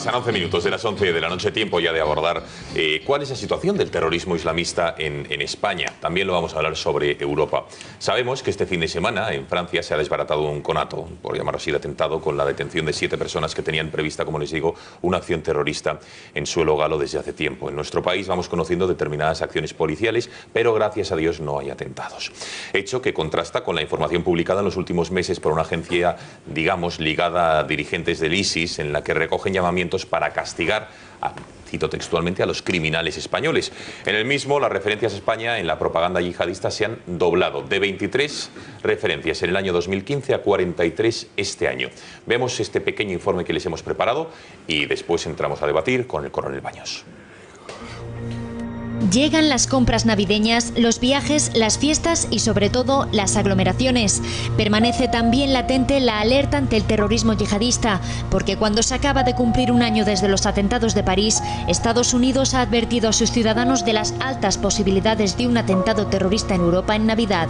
Pasan 11 minutos de las 11 de la noche, tiempo ya de abordar cuál es la situación del terrorismo islamista en España. También lo vamos a hablar sobre Europa. Sabemos que este fin de semana en Francia se ha desbaratado un conato, por llamarlo así, de atentado, con la detención de 7 personas que tenían prevista, como les digo, una acción terrorista en suelo galo desde hace tiempo. En nuestro país vamos conociendo determinadas acciones policiales, pero gracias a Dios no hay atentados. Hecho que contrasta con la información publicada en los últimos meses por una agencia, digamos, ligada a dirigentes del ISIS, en la que recogen llamamientos para castigar, cito textualmente, a los criminales españoles. En el mismo, las referencias a España en la propaganda yihadista se han doblado de 23 referencias en el año 2015 a 43 este año. Vemos este pequeño informe que les hemos preparado y después entramos a debatir con el coronel Baños. Llegan las compras navideñas, los viajes, las fiestas y sobre todo las aglomeraciones. Permanece también latente la alerta ante el terrorismo yihadista, porque cuando se acaba de cumplir un año desde los atentados de París, Estados Unidos ha advertido a sus ciudadanos de las altas posibilidades de un atentado terrorista en Europa en Navidad.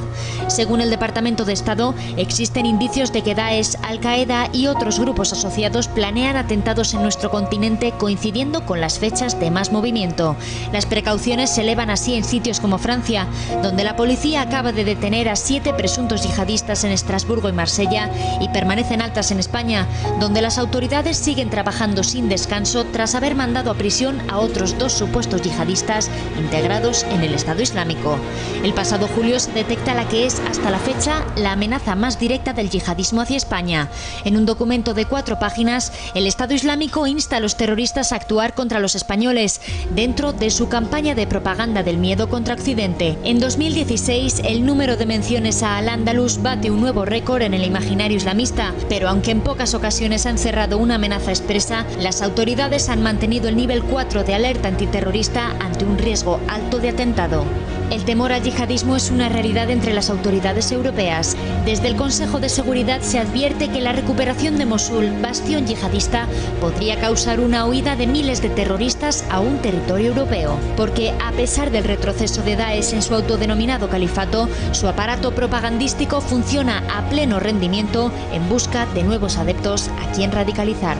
Según el Departamento de Estado, existen indicios de que Daesh, Al-Qaeda y otros grupos asociados planean atentados en nuestro continente coincidiendo con las fechas de más movimiento. Las precauciones se elevan así en sitios como Francia, donde la policía acaba de detener a 7 presuntos yihadistas en Estrasburgo y Marsella, y permanecen altas en España, donde las autoridades siguen trabajando sin descanso tras haber mandado a prisión a otros 2 supuestos yihadistas integrados en el Estado Islámico. El pasado julio se detecta la que es, hasta la fecha, la amenaza más directa del yihadismo hacia España. En un documento de 4 páginas, el Estado Islámico insta a los terroristas a actuar contra los españoles, dentro de su campaña de propaganda del miedo contra Occidente. En 2016, el número de menciones a Al-Ándalus bate un nuevo récord en el imaginario islamista, pero aunque en pocas ocasiones han cerrado una amenaza expresa, las autoridades han mantenido el nivel 4 de alerta antiterrorista ante un riesgo alto de atentado. El temor al yihadismo es una realidad entre las autoridades europeas. Desde el Consejo de Seguridad se advierte que la recuperación de Mosul, bastión yihadista, podría causar una huida de miles de terroristas a un territorio europeo, porque a pesar del retroceso de Daesh en su autodenominado califato, su aparato propagandístico funciona a pleno rendimiento en busca de nuevos adeptos a quien radicalizar.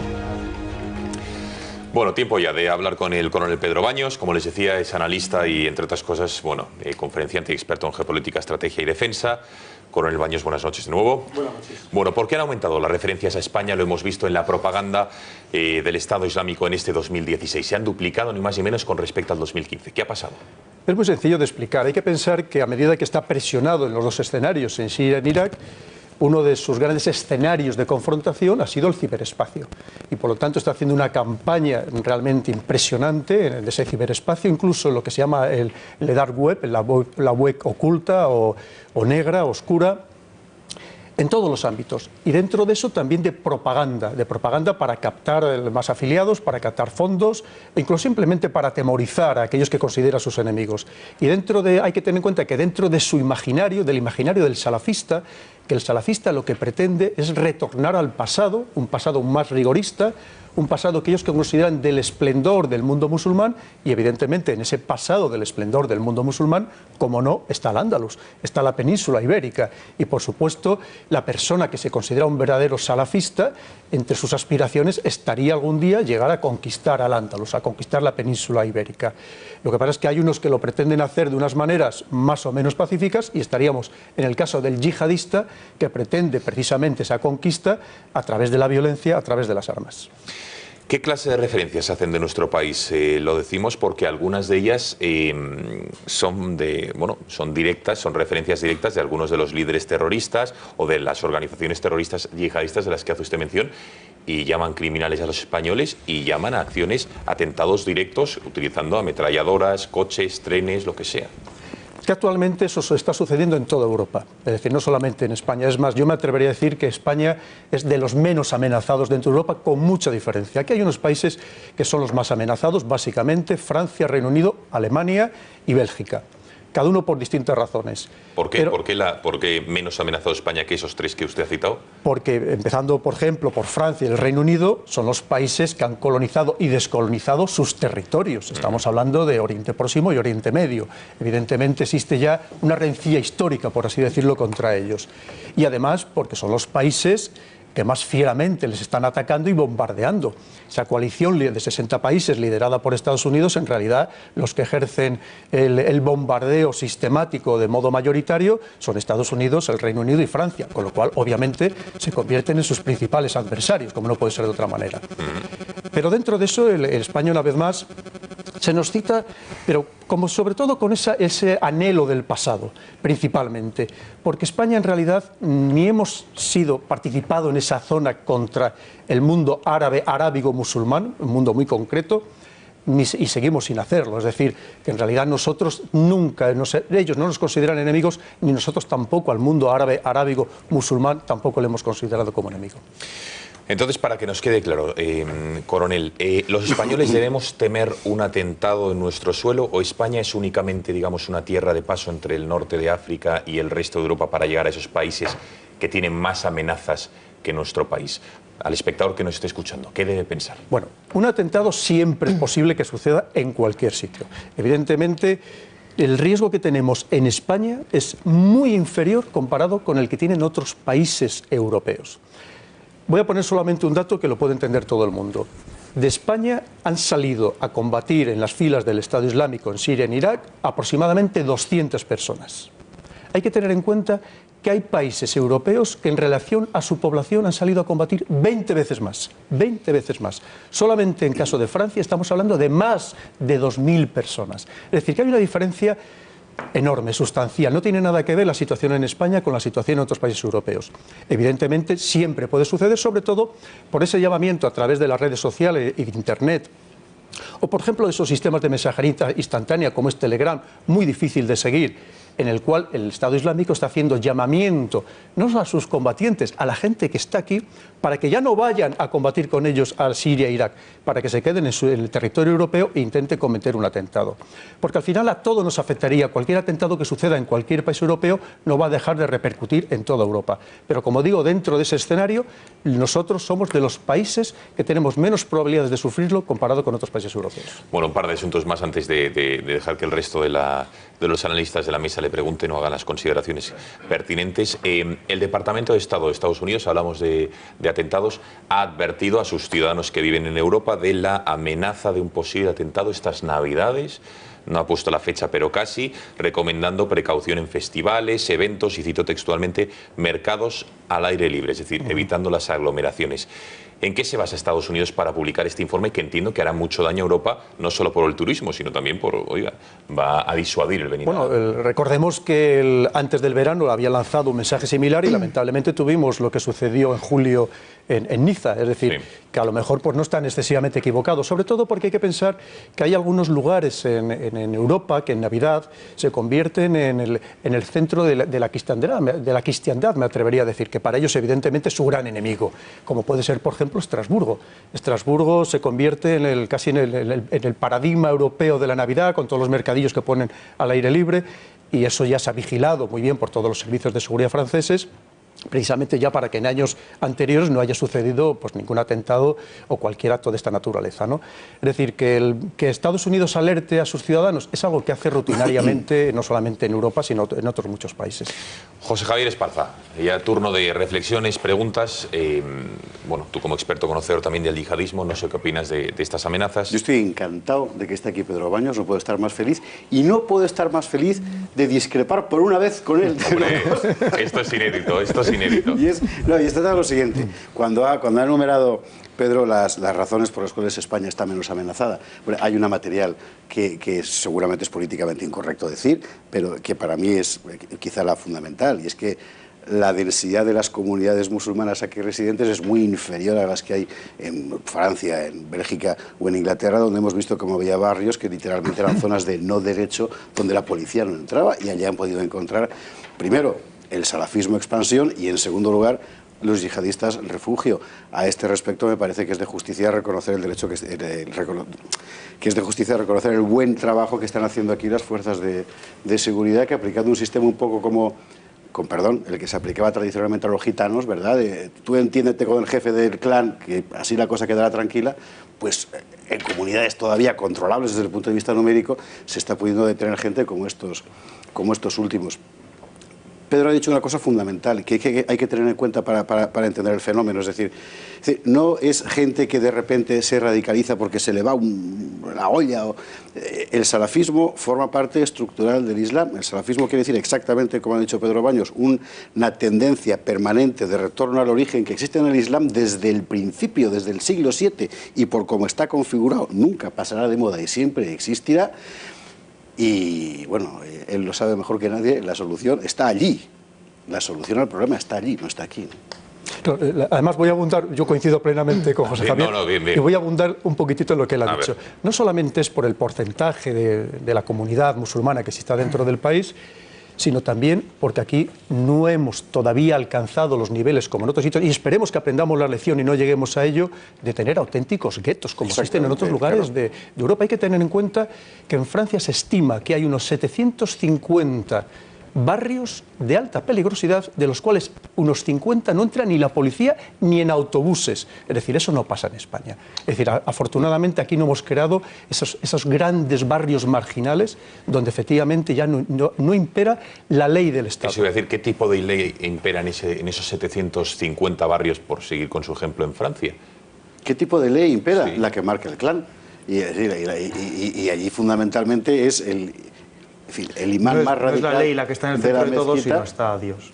Bueno, tiempo ya de hablar con el coronel Pedro Baños. Como les decía, es analista y, entre otras cosas, conferenciante y experto en geopolítica, estrategia y defensa. Coronel Baños, buenas noches de nuevo. Buenas noches. Bueno, ¿por qué han aumentado las referencias a España? Lo hemos visto en la propaganda del Estado Islámico en este 2016. Se han duplicado ni más ni menos con respecto al 2015. ¿Qué ha pasado? Es muy sencillo de explicar. Hay que pensar que a medida que está presionado en los 2 escenarios, en Siria y en Irak, uno de sus grandes escenarios de confrontación ha sido el ciberespacio. Y por lo tanto está haciendo una campaña realmente impresionante de ese ciberespacio, incluso en lo que se llama el dark web, la web oculta o negra, oscura, en todos los ámbitos. Y dentro de eso también de propaganda para captar más afiliados, para captar fondos, e incluso simplemente para atemorizar a aquellos que considera sus enemigos. Y hay que tener en cuenta que dentro de su imaginario, del imaginario del salafista, que el salafista lo que pretende es retornar al pasado, un pasado más rigorista, un pasado que ellos consideran del esplendor del mundo musulmán, y evidentemente en ese pasado del esplendor del mundo musulmán, como no, está Al-Ándalus, está la península ibérica, y por supuesto la persona que se considera un verdadero salafista, entre sus aspiraciones estaría algún día llegar a conquistar Al-Ándalus, a conquistar la península ibérica. Lo que pasa es que hay unos que lo pretenden hacer de unas maneras más o menos pacíficas, y estaríamos en el caso del yihadista, que pretende precisamente esa conquista a través de la violencia, a través de las armas. ¿Qué clase de referencias hacen de nuestro país? Lo decimos porque algunas de ellas son directas, son referencias directas de algunos de los líderes terroristas o de las organizaciones terroristas yihadistas de las que hace usted mención, y llaman criminales a los españoles y llaman a acciones, atentados directos, utilizando ametralladoras, coches, trenes, lo que sea. Que actualmente eso está sucediendo en toda Europa, es decir, no solamente en España. Es más, yo me atrevería a decir que España es de los menos amenazados dentro de Europa, con mucha diferencia. Aquí hay unos países que son los más amenazados, básicamente Francia, Reino Unido, Alemania y Bélgica. Cada uno por distintas razones. ¿Por qué? ¿Por qué menos amenazado España que esos 3 que usted ha citado? Porque, empezando, por ejemplo, por Francia y el Reino Unido, son los países que han colonizado y descolonizado sus territorios. Estamos hablando de Oriente Próximo y Oriente Medio. Evidentemente existe ya una rencilla histórica, por así decirlo, contra ellos. Y además, porque son los países que más fieramente les están atacando y bombardeando. Esa coalición de 60 países liderada por Estados Unidos, en realidad los que ejercen el bombardeo sistemático de modo mayoritario son Estados Unidos, el Reino Unido y Francia, con lo cual obviamente se convierten en sus principales adversarios, como no puede ser de otra manera. Pero dentro de eso, España una vez más se nos cita, pero como sobre todo con ese anhelo del pasado, principalmente, porque España en realidad ni hemos participado en esa zona contra el mundo árabe, arábigo-musulmán, un mundo muy concreto, y seguimos sin hacerlo. Es decir, que en realidad nosotros nunca, ellos no nos consideran enemigos, ni nosotros tampoco al mundo árabe, arábigo-musulmán, tampoco le hemos considerado como enemigo. Entonces, para que nos quede claro, coronel, ¿los españoles debemos temer un atentado en nuestro suelo o España es únicamente, digamos, una tierra de paso entre el norte de África y el resto de Europa para llegar a esos países que tienen más amenazas que nuestro país? Al espectador que nos esté escuchando, ¿qué debe pensar? Bueno, un atentado siempre es posible que suceda en cualquier sitio. Evidentemente, el riesgo que tenemos en España es muy inferior comparado con el que tienen otros países europeos. Voy a poner solamente un dato que lo puede entender todo el mundo. De España han salido a combatir en las filas del Estado Islámico en Siria y en Irak aproximadamente 200 personas. Hay que tener en cuenta que hay países europeos que en relación a su población han salido a combatir 20 veces más. 20 veces más. Solamente en caso de Francia estamos hablando de más de 2.000 personas. Es decir, que hay una diferencia enorme, sustancial. No tiene nada que ver la situación en España con la situación en otros países europeos. Evidentemente, siempre puede suceder, sobre todo por ese llamamiento a través de las redes sociales y de Internet, o por ejemplo de esos sistemas de mensajería instantánea como es Telegram, muy difícil de seguir, en el cual el Estado Islámico está haciendo llamamiento, no a sus combatientes, a la gente que está aquí, para que ya no vayan a combatir con ellos a Siria e Irak, para que se queden en el territorio europeo e intenten cometer un atentado. Porque al final a todo nos afectaría, cualquier atentado que suceda en cualquier país europeo no va a dejar de repercutir en toda Europa. Pero como digo, dentro de ese escenario, nosotros somos de los países que tenemos menos probabilidades de sufrirlo comparado con otros países europeos. Bueno, un par de asuntos más antes de dejar que el resto de los analistas de la mesa le pregunten o hagan las consideraciones pertinentes. El Departamento de Estado de Estados Unidos, hablamos de atentados, ha advertido a sus ciudadanos que viven en Europa de la amenaza de un posible atentado estas Navidades. No ha puesto la fecha, pero casi, recomendando precaución en festivales, eventos y, cito textualmente, mercados al aire libre, es decir, evitando las aglomeraciones. ¿En qué se basa Estados Unidos para publicar este informe que entiendo que hará mucho daño a Europa, no solo por el turismo, sino también por, oiga, va a disuadir el venir? Bueno, recordemos que antes del verano había lanzado un mensaje similar y lamentablemente tuvimos lo que sucedió en julio en Niza, es decir, sí, que a lo mejor pues, no están excesivamente equivocados, sobre todo porque hay que pensar que hay algunos lugares en Europa que en Navidad se convierten en el centro de la cristiandad, me atrevería a decir, que para ellos evidentemente es su gran enemigo, como puede ser, por ejemplo, Estrasburgo. Estrasburgo se convierte casi en el paradigma europeo de la Navidad, con todos los mercadillos que ponen al aire libre, y eso ya se ha vigilado muy bien por todos los servicios de seguridad franceses, precisamente ya para que en años anteriores no haya sucedido pues, ningún atentado o cualquier acto de esta naturaleza, ¿no? Es decir, que Estados Unidos alerte a sus ciudadanos es algo que hace rutinariamente, no solamente en Europa, sino en otros muchos países. José Javier Esparza, ya turno de reflexiones, preguntas. Bueno, tú como experto conocedor también del yihadismo, no sé qué opinas de estas amenazas. Yo estoy encantado de que esté aquí Pedro Baños, no puedo estar más feliz, y no puedo estar más feliz de discrepar por una vez con él. Hombre, esto es inédito, esto es inédito. Y está lo siguiente, cuando ha enumerado Pedro las razones por las cuales España está menos amenazada, bueno, hay una material que seguramente es políticamente incorrecto decir, pero que para mí es quizá la fundamental, y es que la densidad de las comunidades musulmanas aquí residentes es muy inferior a las que hay en Francia, en Bélgica o en Inglaterra, donde hemos visto cómo había barrios que literalmente eran zonas de no derecho, donde la policía no entraba, y allá han podido encontrar, primero, el salafismo expansión, y en segundo lugar, los yihadistas refugio. A este respecto me parece que es de justicia reconocer el derecho, que es de justicia reconocer el buen trabajo que están haciendo aquí las fuerzas de seguridad, que aplicando un sistema un poco como, con perdón, el que se aplicaba tradicionalmente a los gitanos, ¿verdad? Tú entiéndete con el jefe del clan, que así la cosa quedará tranquila, pues en comunidades todavía controlables desde el punto de vista numérico, se está pudiendo detener gente como estos últimos. Pedro ha dicho una cosa fundamental que hay que tener en cuenta para entender el fenómeno. Es decir, no es gente que de repente se radicaliza porque se le va la olla. El salafismo forma parte estructural del Islam. El salafismo quiere decir exactamente, como ha dicho Pedro Baños, una tendencia permanente de retorno al origen que existe en el Islam desde el principio, desde el siglo VII, y por cómo está configurado nunca pasará de moda y siempre existirá. Y bueno, él lo sabe mejor que nadie, la solución está allí. La solución al problema está allí, no está aquí. Además voy a abundar, yo coincido plenamente con José Javier, bien. y voy a abundar un poquitito en lo que él ha dicho. No solamente es por el porcentaje de la comunidad musulmana que está dentro del país, sino también porque aquí no hemos todavía alcanzado los niveles como en otros sitios, y esperemos que aprendamos la lección y no lleguemos a ello, de tener auténticos guetos como existen en otros lugares de Europa. Hay que tener en cuenta que en Francia se estima que hay unos 750 barrios de alta peligrosidad, de los cuales unos 50 no entra ni la policía ni en autobuses. Es decir, eso no pasa en España. Es decir, afortunadamente aquí no hemos creado esos grandes barrios marginales donde efectivamente ya no impera la ley del Estado. Eso iba a decir, ¿qué tipo de ley impera en esos 750 barrios, por seguir con su ejemplo, en Francia? ¿Qué tipo de ley impera? Sí. La que marca el clan. Y allí fundamentalmente es el imán más radical. No es la ley la que está en el centro de todo, sino está Dios.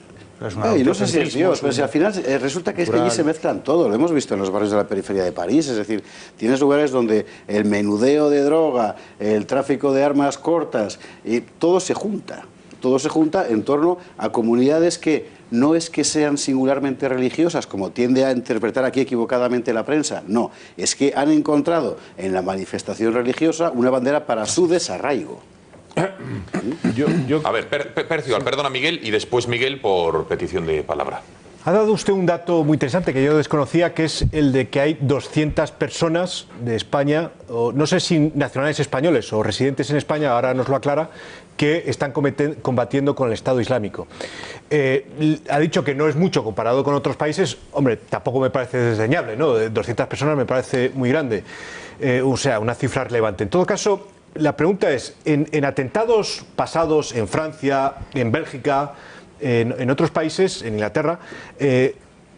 Y no sé si es Dios, pero si al final resulta que es que allí se mezclan todo. Lo hemos visto en los barrios de la periferia de París. Es decir, tienes lugares donde el menudeo de droga, el tráfico de armas cortas, y todo se junta. Todo se junta en torno a comunidades que no es que sean singularmente religiosas, como tiende a interpretar aquí equivocadamente la prensa. No, es que han encontrado en la manifestación religiosa una bandera para su desarraigo. A ver, Percival, perdona Miguel, y después Miguel por petición de palabra. Ha dado usted un dato muy interesante que yo desconocía, que es el de que hay 200 personas de España, o no sé si nacionales españoles o residentes en España, ahora nos lo aclara, que están combatiendo con el Estado Islámico. Ha dicho que no es mucho comparado con otros países. Hombre, tampoco me parece desdeñable, ¿no? 200 personas me parece muy grande, o sea, una cifra relevante. En todo caso, la pregunta es, en atentados pasados en Francia, en Bélgica, en otros países, en Inglaterra,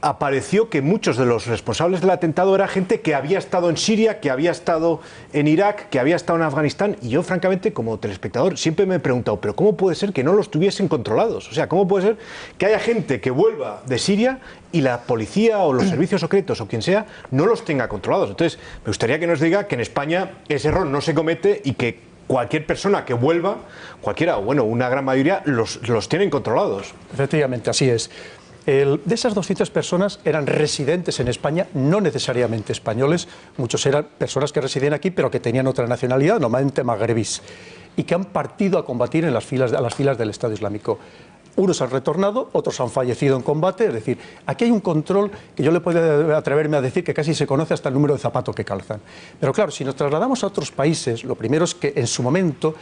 apareció que muchos de los responsables del atentado era gente que había estado en Siria, que había estado en Irak, que había estado en Afganistán, y yo francamente como telespectador siempre me he preguntado, pero ¿cómo puede ser que no los tuviesen controlados? O sea, ¿cómo puede ser que haya gente que vuelva de Siria y la policía o los servicios secretos o quien sea no los tenga controlados? Entonces, me gustaría que nos diga que en España ese error no se comete y que cualquier persona que vuelva, cualquiera, o bueno, una gran mayoría, los tienen controlados. Efectivamente, así es. De esas 200 personas eran residentes en España, no necesariamente españoles, muchos eran personas que residían aquí pero que tenían otra nacionalidad, normalmente magrebís, y que han partido a combatir a las filas del Estado Islámico. Unos han retornado, otros han fallecido en combate, es decir, aquí hay un control que yo le puedo atreverme a decir que casi se conoce hasta el número de zapatos que calzan. Pero claro, si nos trasladamos a otros países, lo primero es que en su momento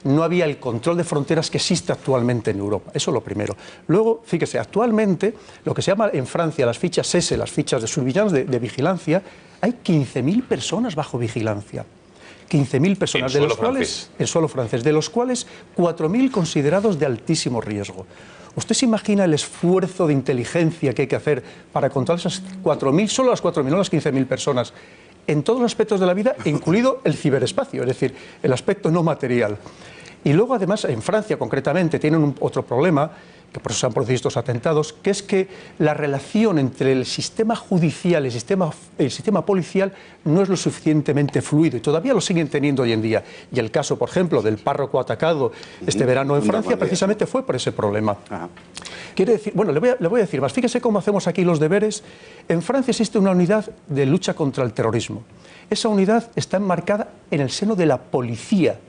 no había el control de fronteras que existe actualmente en Europa, eso es lo primero. Luego, fíjese, actualmente lo que se llama en Francia las fichas S, las fichas de surveillance, de vigilancia, hay 15.000 personas bajo vigilancia. 15.000 personas, de los cuales, en suelo francés, de los cuales 4.000 considerados de altísimo riesgo. ¿Usted se imagina el esfuerzo de inteligencia que hay que hacer para controlar esas 4.000, solo las 4.000, no las 15.000 personas, en todos los aspectos de la vida, incluido el ciberespacio, es decir, el aspecto no material? Y luego, además, en Francia, concretamente, tienen otro problema, que por eso se han producido estos atentados, que es que la relación entre el sistema judicial y el sistema policial no es lo suficientemente fluido, y todavía lo siguen teniendo hoy en día. Y el caso, por ejemplo, del párroco atacado este verano en Francia, precisamente fue por ese problema. Quiere decir, bueno, le voy a decir más. Fíjese cómo hacemos aquí los deberes. En Francia existe una unidad de lucha contra el terrorismo. Esa unidad está enmarcada en el seno de la policía.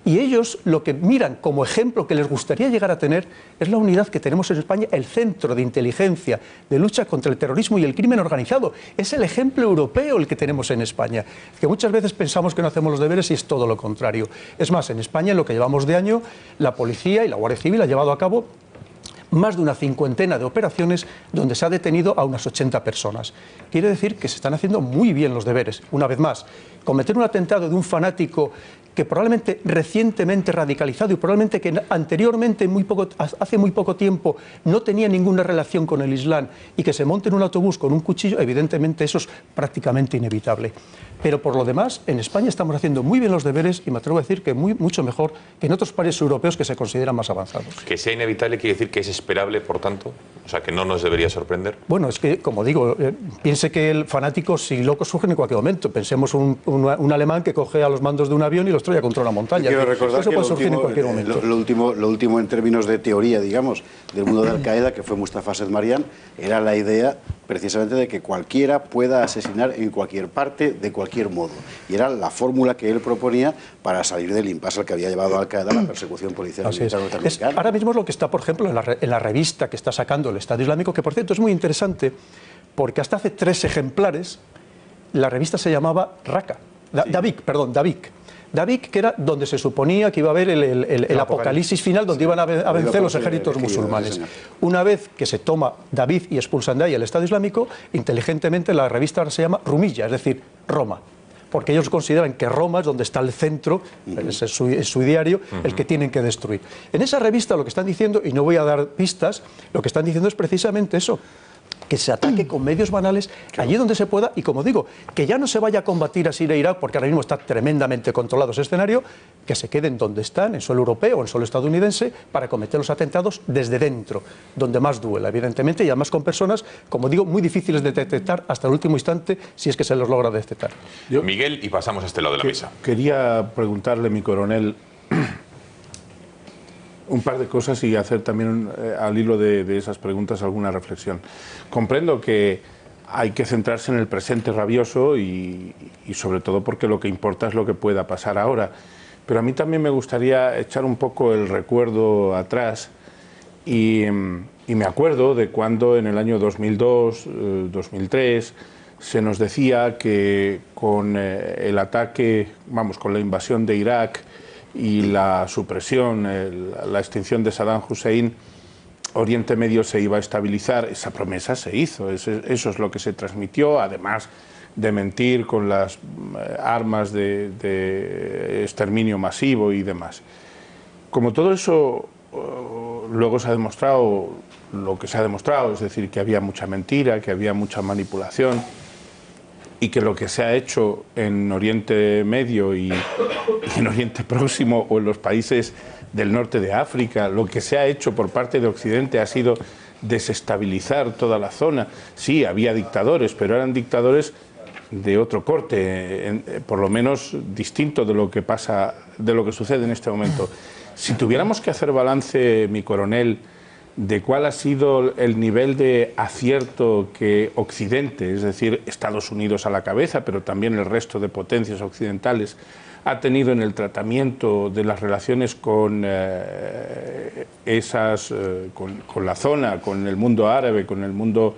Y ellos lo que miran como ejemplo que les gustaría llegar a tener es la unidad que tenemos en España, el Centro de Inteligencia de Lucha contra el Terrorismo y el Crimen Organizado. Es el ejemplo europeo el que tenemos en España, que muchas veces pensamos que no hacemos los deberes y es todo lo contrario. Es más, en España, en lo que llevamos de año, la policía y la Guardia Civil ha llevado a cabo más de una cincuentena de operaciones donde se ha detenido a unas 80 personas. Quiere decir que se están haciendo muy bien los deberes. Una vez más, cometer un atentado de un fanático que probablemente recientemente radicalizado y probablemente que anteriormente, hace muy poco tiempo, no tenía ninguna relación con el Islam y que se monte en un autobús con un cuchillo, evidentemente eso es prácticamente inevitable. Pero por lo demás, en España estamos haciendo muy bien los deberes y me atrevo a decir que mucho mejor que en otros países europeos que se consideran más avanzados. Que sea inevitable quiere decir que es esperable, por tanto, o sea, que no nos debería sorprender. Bueno, es que, como digo, piense que el fanático, si loco, surge en cualquier momento. Pensemos un alemán que coge a los mandos de un avión y los trae contra una montaña. Quiero recordar eso que puede surgir en cualquier momento. Lo último en términos de teoría, digamos, del mundo de Al-Qaeda, que fue Mustafa Sedmarian, era la idea precisamente de que cualquiera pueda asesinar en cualquier parte, de cualquier modo. Y era la fórmula que él proponía para salir del impasse al que había llevado Al-Qaeda la persecución policial militar norteamericana. Ahora mismo es lo que está, por ejemplo, en la revista que está sacando el Estado Islámico, que por cierto es muy interesante, porque hasta hace 3 ejemplares la revista se llamaba Raqqa, Davik, que era donde se suponía que iba a haber el apocalipsis final, donde iban a vencer los ejércitos musulmanes. Una vez que se toma David y expulsan de ahí el Estado Islámico, inteligentemente la revista ahora se llama Rumilla, es decir, Roma. Porque ellos consideran que Roma es donde está el centro, es su diario, el que tienen que destruir. En esa revista lo que están diciendo, y no voy a dar pistas, lo que están diciendo es precisamente eso, que se ataque con medios banales allí donde se pueda y, como digo, que ya no se vaya a combatir a Siria e Irak porque ahora mismo está tremendamente controlado ese escenario, que se queden donde están, en suelo europeo o en suelo estadounidense, para cometer los atentados desde dentro, donde más duela, evidentemente, y además con personas, como digo, muy difíciles de detectar hasta el último instante, si es que se los logra detectar. Miguel, y pasamos a este lado de la mesa. Quería preguntarle, mi coronel, un par de cosas y hacer también, al hilo de esas preguntas, alguna reflexión. Comprendo que hay que centrarse en el presente rabioso y sobre todo porque lo que importa es lo que pueda pasar ahora. Pero a mí también me gustaría echar un poco el recuerdo atrás y me acuerdo de cuando en el año 2002, 2003, se nos decía que con el ataque, con la invasión de Irak y la supresión, la extinción de Saddam Hussein, Oriente Medio se iba a estabilizar. Esa promesa se hizo, eso es lo que se transmitió, además de mentir con las armas de exterminio masivo y demás. Como todo eso luego se ha demostrado lo que se ha demostrado, es decir, que había mucha mentira, que había mucha manipulación, y que lo que se ha hecho en Oriente Medio y en Oriente Próximo o en los países del norte de África, lo que se ha hecho por parte de Occidente ha sido desestabilizar toda la zona. Sí, había dictadores, pero eran dictadores de otro corte, por lo menos distinto de lo que pasa, de lo que sucede en este momento. Si tuviéramos que hacer balance, mi coronel, de cuál ha sido el nivel de acierto que Occidente, es decir, Estados Unidos a la cabeza, pero también el resto de potencias occidentales, ha tenido en el tratamiento de las relaciones con con la zona, con el mundo árabe, con el mundo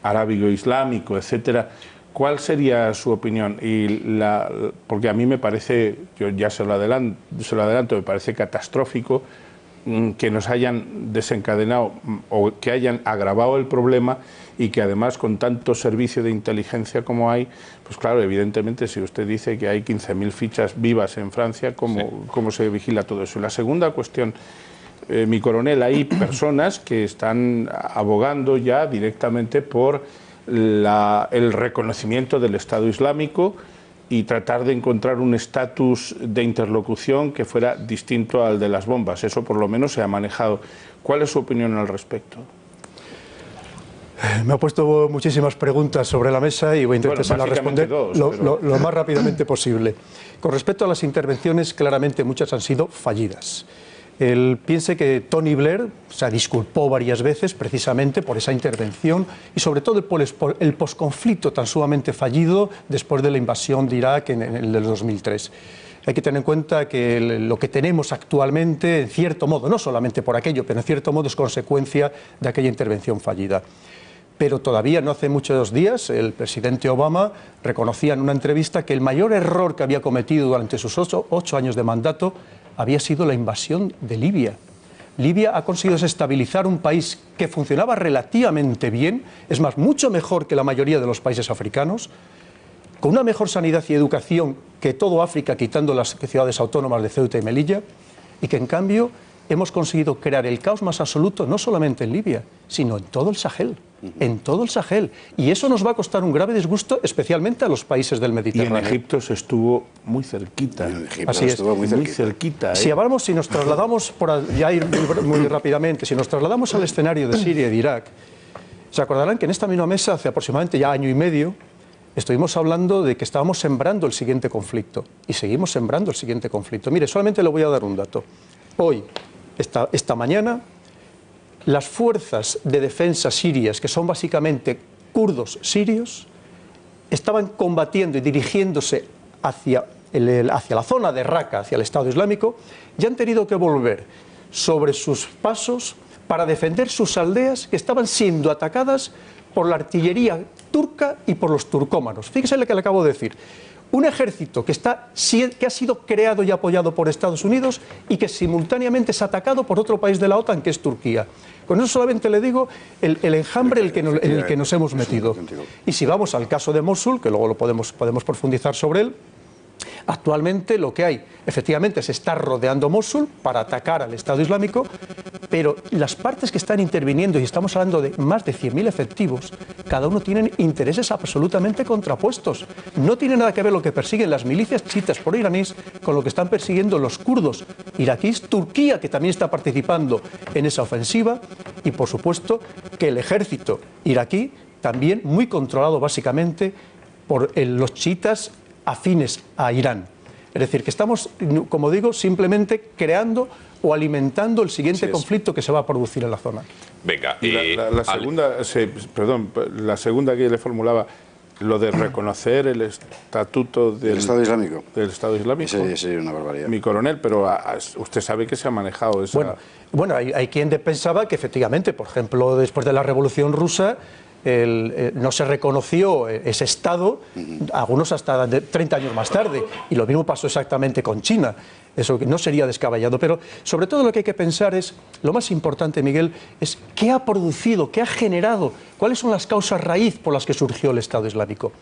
arábigo-islámico, etcétera. ¿Cuál sería su opinión? Porque a mí me parece, yo ya se lo adelanto, me parece catastrófico que nos hayan desencadenado o que hayan agravado el problema y que además con tanto servicio de inteligencia como hay, pues claro, evidentemente si usted dice que hay 15.000 fichas vivas en Francia, ¿cómo se vigila todo eso? Y la segunda cuestión, mi coronel, hay personas que están abogando ya directamente por el reconocimiento del Estado Islámico y tratar de encontrar un estatus de interlocución que fuera distinto al de las bombas. Eso por lo menos se ha manejado. ¿Cuál es su opinión al respecto? Me ha puesto muchísimas preguntas sobre la mesa y voy a intentar responder lo más rápidamente posible. Con respecto a las intervenciones, claramente muchas han sido fallidas. Él piense que Tony Blair se disculpó varias veces precisamente por esa intervención y sobre todo por el posconflicto tan sumamente fallido después de la invasión de Irak en el 2003. Hay que tener en cuenta que lo que tenemos actualmente, en cierto modo, no solamente por aquello, pero en cierto modo es consecuencia de aquella intervención fallida. Pero todavía no hace muchos días el presidente Obama reconocía en una entrevista que el mayor error que había cometido durante sus 8 años de mandato había sido la invasión de Libia. Libia ha conseguido desestabilizar un país que funcionaba relativamente bien, es más, mucho mejor que la mayoría de los países africanos, con una mejor sanidad y educación que todo África, quitando las ciudades autónomas de Ceuta y Melilla, y que en cambio hemos conseguido crear el caos más absoluto, no solamente en Libia, sino en todo el Sahel. En todo el Sahel. Y eso nos va a costar un grave disgusto, especialmente a los países del Mediterráneo. Y en Egipto se estuvo muy cerquita. En Egipto Así es. estuvo muy cerquita. cerquita, ¿eh? Si nos trasladamos, ya ir muy rápidamente, si nos trasladamos al escenario de Siria y de Irak, se acordarán que en esta misma mesa, hace aproximadamente ya año y medio, estuvimos hablando de que estábamos sembrando el siguiente conflicto. Y seguimos sembrando el siguiente conflicto. Mire, solamente le voy a dar un dato. Hoy, esta mañana, las fuerzas de defensa sirias, que son básicamente kurdos sirios, estaban combatiendo y dirigiéndose hacia la zona de Raqqa, hacia el Estado Islámico, y han tenido que volver sobre sus pasos para defender sus aldeas que estaban siendo atacadas por la artillería turca y por los turcómanos. Fíjese lo que le acabo de decir. Un ejército que ha sido creado y apoyado por Estados Unidos y que simultáneamente es atacado por otro país de la OTAN, que es Turquía. Con eso solamente le digo el enjambre en el que nos hemos metido. Y si vamos al caso de Mosul, que luego lo podemos profundizar sobre él, actualmente lo que hay, efectivamente, se está rodeando Mosul para atacar al Estado Islámico, pero las partes que están interviniendo, y estamos hablando de más de 100.000 efectivos, cada uno tienen intereses absolutamente contrapuestos. No tiene nada que ver lo que persiguen las milicias chiitas pro-iraníes con lo que están persiguiendo los kurdos iraquíes, Turquía, que también está participando en esa ofensiva, y por supuesto que el ejército iraquí, también muy controlado básicamente por los chiitas afines a Irán. Es decir, que estamos, como digo, simplemente creando o alimentando el siguiente conflicto que se va a producir en la zona. Venga, la segunda que le formulaba, lo de reconocer el estatuto del Estado Islámico. Del Estado Islámico. Sí, una barbaridad. Mi coronel, pero usted sabe que se ha manejado esa... Bueno, hay quien pensaba que efectivamente, por ejemplo, después de la Revolución Rusa, no se reconoció ese Estado, algunos hasta 30 años más tarde, y lo mismo pasó exactamente con China. Eso no sería descabellado, pero sobre todo lo que hay que pensar es, lo más importante, Miguel, es qué ha producido, qué ha generado, cuáles son las causas raíz por las que surgió el Estado Islámico.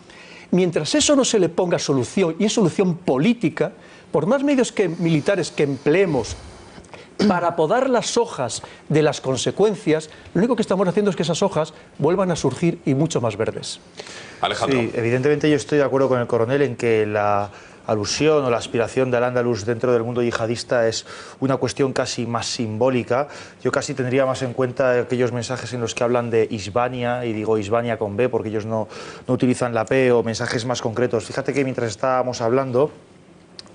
Mientras eso no se le ponga solución, y es solución política, por más medios militares que empleemos para podar las hojas de las consecuencias, lo único que estamos haciendo es que esas hojas vuelvan a surgir y mucho más verdes. Alejandro. Sí, evidentemente yo estoy de acuerdo con el coronel en que la alusión o la aspiración de Al-Ándalus dentro del mundo yihadista es una cuestión casi más simbólica. Yo casi tendría más en cuenta aquellos mensajes en los que hablan de Isbania, y digo Isbania con B porque ellos no utilizan la P, o mensajes más concretos. Fíjate que mientras estábamos hablando,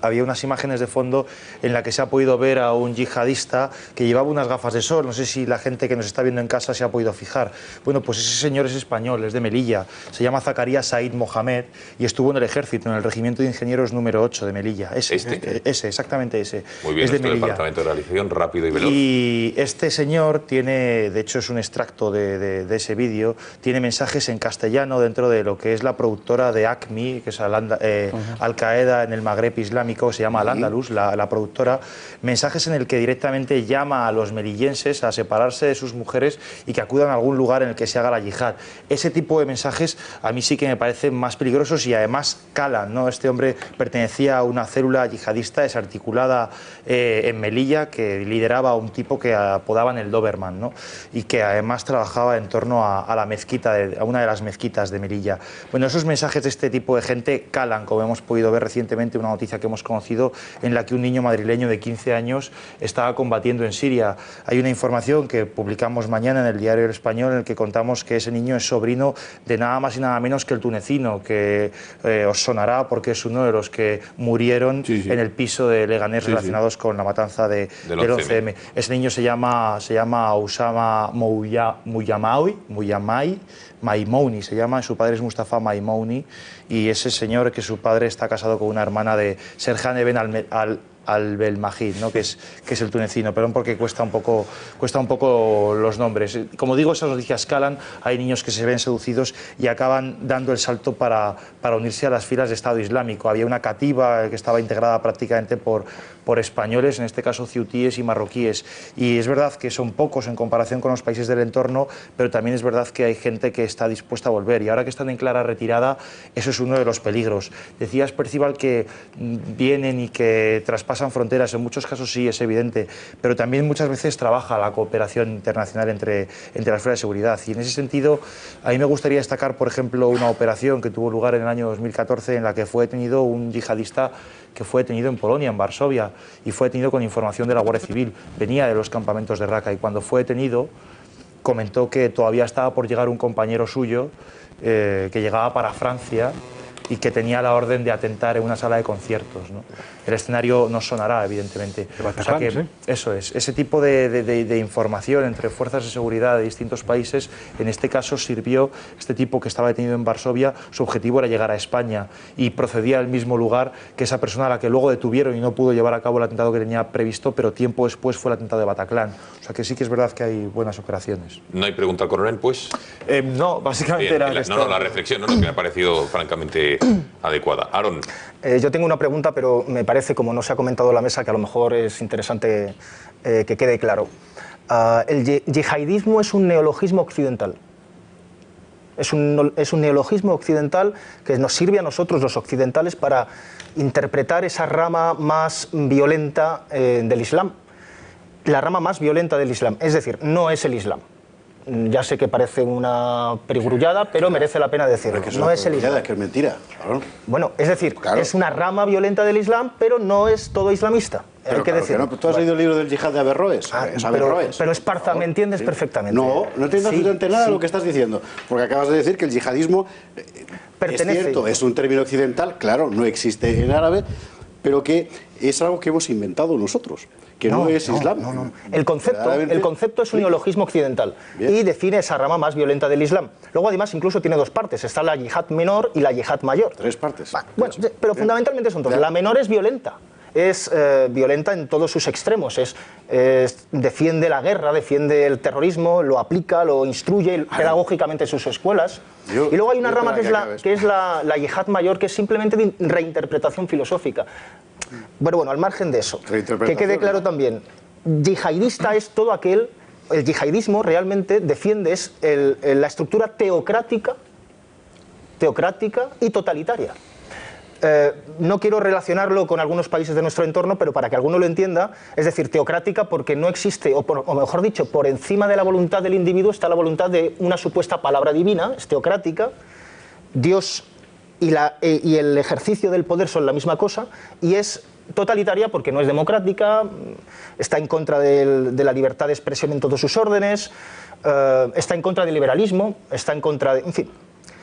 había unas imágenes de fondo en la que se ha podido ver a un yihadista que llevaba unas gafas de sol. No sé si la gente que nos está viendo en casa se ha podido fijar. Bueno, pues ese señor es español, es de Melilla. Se llama Zacarías Said Mohamed y estuvo en el ejército, en el Regimiento de Ingenieros número 8 de Melilla. Ese, exactamente ese. Muy bien, es de esto del Melilla. Departamento de Realización, rápido y veloz. Y este señor tiene, de hecho es un extracto de ese vídeo, tiene mensajes en castellano dentro de lo que es la productora de ACMI, que es Al-Qaeda en el Magreb Islámico, se llama Al-Ándalus, la productora, mensajes en el que directamente llama a los melillenses a separarse de sus mujeres y que acudan a algún lugar en el que se haga la yihad. Ese tipo de mensajes a mí sí que me parecen más peligrosos y además calan, ¿no? Este hombre pertenecía a una célula yihadista desarticulada en Melilla que lideraba a un tipo que apodaban el Doberman, ¿no? Y que además trabajaba en torno a la mezquita, a una de las mezquitas de Melilla. Bueno, esos mensajes de este tipo de gente calan, como hemos podido ver recientemente, una noticia que hemos conocido en la que un niño madrileño de 15 años estaba combatiendo en Siria. Hay una información que publicamos mañana en el Diario El Español en el que contamos que ese niño es sobrino de nada más y nada menos que el tunecino, que os sonará porque es uno de los que murieron en el piso de Leganés relacionados con la matanza del 11M. Ese niño se llama Usama Maimouni se llama, su padre es Mustafa Maimouni, y ese señor, que su padre está casado con una hermana de Serhan Eben Al-Belmajid, ¿no? que es el tunecino. Perdón porque cuesta un poco los nombres. Como digo, esas noticias escalan, hay niños que se ven seducidos y acaban dando el salto para unirse a las filas de Estado Islámico. Había una catiba que estaba integrada prácticamente por por españoles, en este caso ciutíes y marroquíes. Y es verdad que son pocos en comparación con los países del entorno, pero también es verdad que hay gente que está dispuesta a volver. Y ahora que están en clara retirada, eso es uno de los peligros. Decías, Percival, que vienen y que traspasan fronteras. En muchos casos sí, es evidente, pero también muchas veces trabaja la cooperación internacional entre las fuerzas de seguridad. Y en ese sentido, a mí me gustaría destacar, por ejemplo, una operación que tuvo lugar en el año 2014 en la que fue detenido un yihadista que fue detenido en Polonia, en Varsovia, y fue detenido con información de la Guardia Civil. Venía de los campamentos de Raqqa y cuando fue detenido comentó que todavía estaba por llegar un compañero suyo que llegaba para Francia y que tenía la orden de atentar en una sala de conciertos, ¿no? El escenario no sonará, evidentemente. O sea que, ¿sí? Eso es, ese tipo de información entre fuerzas de seguridad de distintos países, en este caso sirvió, este tipo que estaba detenido en Varsovia, su objetivo era llegar a España y procedía al mismo lugar que esa persona a la que luego detuvieron y no pudo llevar a cabo el atentado que tenía previsto, pero tiempo después fue el atentado de Bataclan. O sea que sí que es verdad que hay buenas operaciones. ¿No hay pregunta al coronel, pues? No, básicamente Bien, era... la reflexión, que me ha parecido francamente adecuada. Aaron. Yo tengo una pregunta, pero me parece, como no se ha comentado en la mesa, que a lo mejor es interesante que quede claro. El yihadismo es un neologismo occidental. Es un neologismo occidental que nos sirve a nosotros, los occidentales, para interpretar esa rama más violenta del Islam. La rama más violenta del Islam. Es decir, no es el Islam. Ya sé que parece una perigrullada, pero merece la pena decirlo. Que no es el Islam. Que es mentira. Claro. Bueno, es decir, Claro. es una rama violenta del Islam, pero no es todo islamista. Pero hay que claro decirlo. no. ¿Tú has leído el libro del yihad de Averroes? Es Averroes. Pero Esparza, ¿me entiendes perfectamente? No entiendo Sí, absolutamente nada de sí. lo que estás diciendo. Porque acabas de decir que el yihadismo Pertenece. es cierto, es un término occidental, claro, no existe en árabe, pero que es algo que hemos inventado nosotros, que no es Islam. No. El Verdaderamente. concepto es un neologismo occidental. Bien. Y define esa rama más violenta del Islam. Luego, además, incluso tiene dos partes. Está la yihad menor y la yihad mayor. 3 partes. Bueno, pero fundamentalmente son dos. La menor es violenta. Es violenta en todos sus extremos. Defiende la guerra, defiende el terrorismo, lo aplica, lo instruye pedagógicamente en sus escuelas. Y luego hay una rama que es la yihad mayor, que es simplemente de reinterpretación filosófica. Bueno, al margen de eso, que quede claro también, yihadista es todo aquel, el yihadismo realmente defiende la estructura teocrática y totalitaria. No quiero relacionarlo con algunos países de nuestro entorno, pero para que alguno lo entienda, es decir, teocrática porque no existe, o mejor dicho, por encima de la voluntad del individuo está la voluntad de una supuesta palabra divina, es teocrática. Dios y el ejercicio del poder son la misma cosa, y es totalitaria porque no es democrática, está en contra de la libertad de expresión en todos sus órdenes, está en contra del liberalismo, está en contra de... En fin,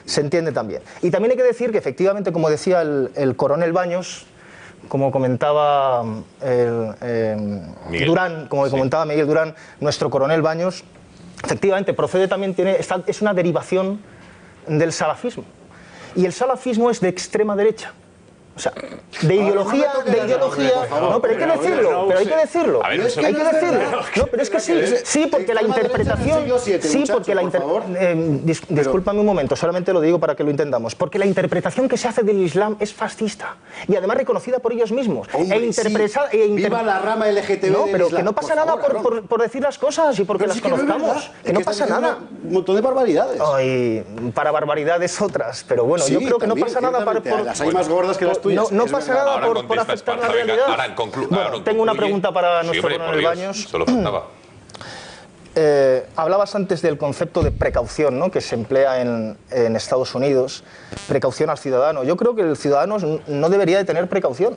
se entiende también. Y también hay que decir que efectivamente, como decía el coronel Baños, como comentaba comentaba Miguel Durán, nuestro coronel Baños, efectivamente procede también, es una derivación del salafismo. Y el salafismo es de extrema derecha. O sea, de ideología... No, pero hay que decirlo, No, pero es que sí, porque la interpretación... Sí, porque la discúlpame un momento, solamente lo digo para que lo entendamos. Porque la interpretación que se hace del Islam es fascista. Y además reconocida por ellos mismos. ¡Viva la rama LGTB! No, pero que no pasa nada por decir las cosas y porque las conozcamos. Que no pasa nada. Un montón de barbaridades. Ay, para barbaridades otras. Pero bueno, yo creo que no pasa nada por... Las hay más gordas que las tuyas. No pasa nada por afectar la realidad. Tengo una pregunta para nuestro coronel Baños. Solo faltaba. Hablabas antes del concepto de precaución, ¿no?, que se emplea en Estados Unidos, precaución al ciudadano. Yo creo que el ciudadano no debería de tener precaución.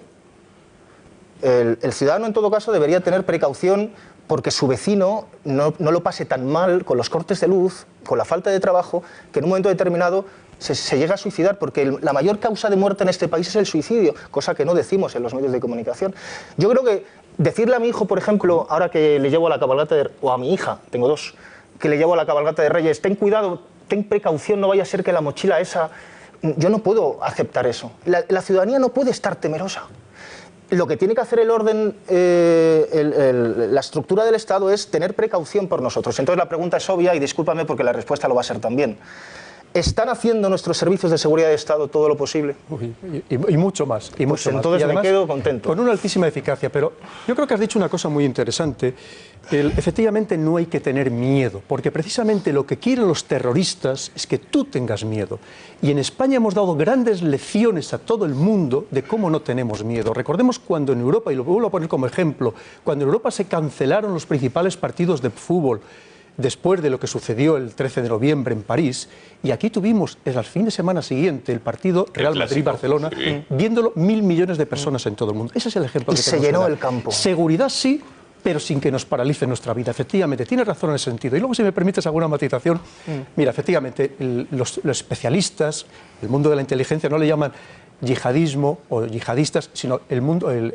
El ciudadano, en todo caso, debería tener precaución porque su vecino no lo pase tan mal con los cortes de luz, con la falta de trabajo, que en un momento determinado se llega a suicidar, porque la mayor causa de muerte en este país es el suicidio, cosa que no decimos en los medios de comunicación. Yo creo que decirle a mi hijo, por ejemplo, ahora que le llevo a la cabalgata, o a mi hija, tengo dos, que le llevo a la cabalgata de Reyes, ten cuidado, ten precaución, no vaya a ser que la mochila esa... Yo no puedo aceptar eso. La ciudadanía no puede estar temerosa. Lo que tiene que hacer el orden, la estructura del Estado es tener precaución por nosotros. Entonces la pregunta es obvia y discúlpame porque la respuesta lo va a ser también. ¿Están haciendo nuestros servicios de seguridad de Estado todo lo posible? Y mucho más. Y mucho más. Entonces Y además, me quedo contento. Con una altísima eficacia, pero yo creo que has dicho una cosa muy interesante. Efectivamente no hay que tener miedo, porque precisamente lo que quieren los terroristas es que tú tengas miedo. Y en España hemos dado grandes lecciones a todo el mundo de cómo no tenemos miedo. Recordemos cuando en Europa, y lo vuelvo a poner como ejemplo, cuando en Europa se cancelaron los principales partidos de fútbol, después de lo que sucedió el 13 de noviembre en París, y aquí tuvimos el fin de semana siguiente el partido Real Madrid-Barcelona, viéndolo 1.000 millones de personas en todo el mundo. Ese es el ejemplo que tenemos. Y se llenó el campo. Seguridad sí, pero sin que nos paralice nuestra vida. Efectivamente, tienes razón en ese sentido. Y luego, si me permites alguna matización, mira, efectivamente, los especialistas, el mundo de la inteligencia, no le llaman yihadismo o yihadistas, sino